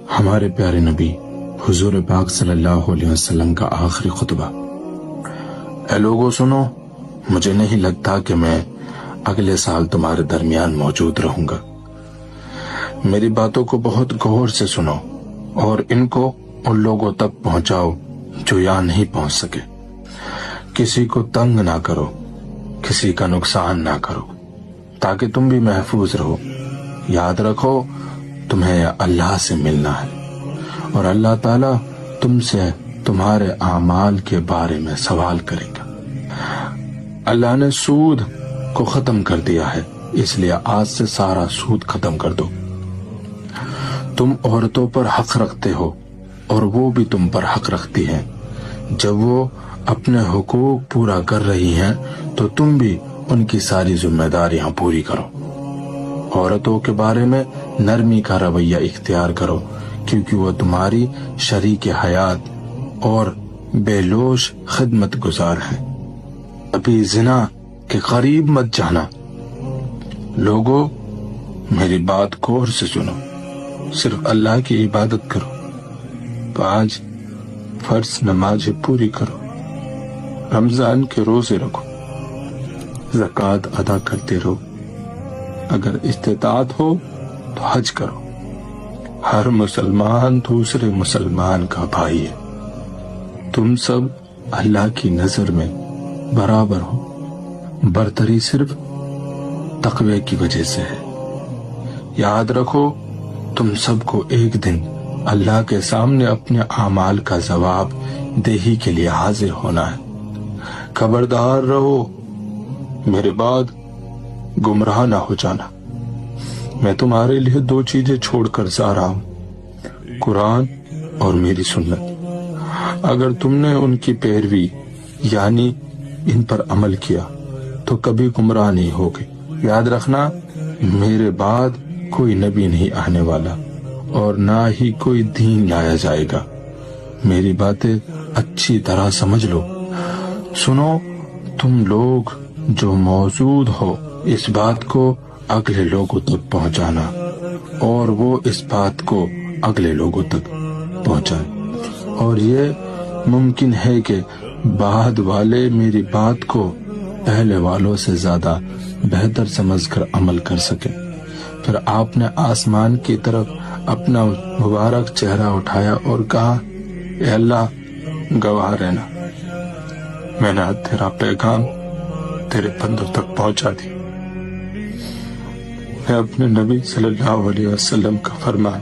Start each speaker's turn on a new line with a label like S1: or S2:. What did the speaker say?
S1: ہمارے پیارے نبی حضور پاک صلی اللہ علیہ وسلم کا آخری خطبہ۔ اے لوگوں سنو، مجھے نہیں لگتا کہ میں اگلے سال تمہارے درمیان موجود رہوں گا۔ میری باتوں کو بہت غور سے سنو اور ان کو ان لوگوں تک پہنچاؤ جو یہاں نہیں پہنچ سکے۔ کسی کو تنگ نہ کرو، کسی کا نقصان نہ کرو، تاکہ تم بھی محفوظ رہو۔ یاد رکھو تمہیں اللہ سے ملنا ہے اور اللہ تعالیٰ تم سے تمہارے اعمال کے بارے میں سوال کرے گا۔ اللہ نے سود کو ختم کر دیا ہے، اس لیے آج سے سارا سود ختم کر دو۔ تم عورتوں پر حق رکھتے ہو اور وہ بھی تم پر حق رکھتی ہیں۔ جب وہ اپنے حقوق پورا کر رہی ہیں تو تم بھی ان کی ساری ذمہ داریاں پوری کرو۔ عورتوں کے بارے میں نرمی کا رویہ اختیار کرو، کیونکہ وہ تمہاری شریک حیات اور بے لوث خدمت گزار ہیں۔ ابھی زنا کے قریب مت جانا۔ لوگوں میری بات غور سے سنو، صرف اللہ کی عبادت کرو، 5 فرض نمازیں پوری کرو، رمضان کے روزے رکھو، زکوٰۃ ادا کرتے رہو، اگر استطاعت ہو تو حج کرو۔ ہر مسلمان دوسرے مسلمان کا بھائی ہے۔ تم سب اللہ کی نظر میں برابر ہو، برتری صرف تقوی کی وجہ سے ہے۔ یاد رکھو تم سب کو ایک دن اللہ کے سامنے اپنے اعمال کا جواب دہی کے لیے حاضر ہونا ہے۔ خبردار رہو، میرے بعد گمراہ نہ ہو جانا۔ میں تمہارے لیے 2 چیزیں چھوڑ کر جا رہا ہوں، قرآن اور میری سنت۔ اگر تم نے ان کی پیروی یعنی ان پر عمل کیا تو کبھی گمراہ نہیں ہوگے۔ یاد رکھنا میرے بعد کوئی نبی نہیں آنے والا اور نہ ہی کوئی دین لایا جائے گا۔ میری باتیں اچھی طرح سمجھ لو۔ سنو تم لوگ جو موجود ہو، اس بات کو اگلے لوگوں تک پہنچانا اور وہ اس بات کو اگلے لوگوں تک پہنچائیں، اور یہ ممکن ہے کہ بعد والے میری بات کو پہلے والوں سے زیادہ بہتر سمجھ کر عمل کر سکیں۔ پھر آپ نے آسمان کی طرف اپنا مبارک چہرہ اٹھایا اور کہا، اے اللہ گواہ رہنا، میں نے تیرا پیغام تیرے بندوں تک پہنچا دی۔ میں اپنے نبی صلی اللہ علیہ وسلم کا فرمان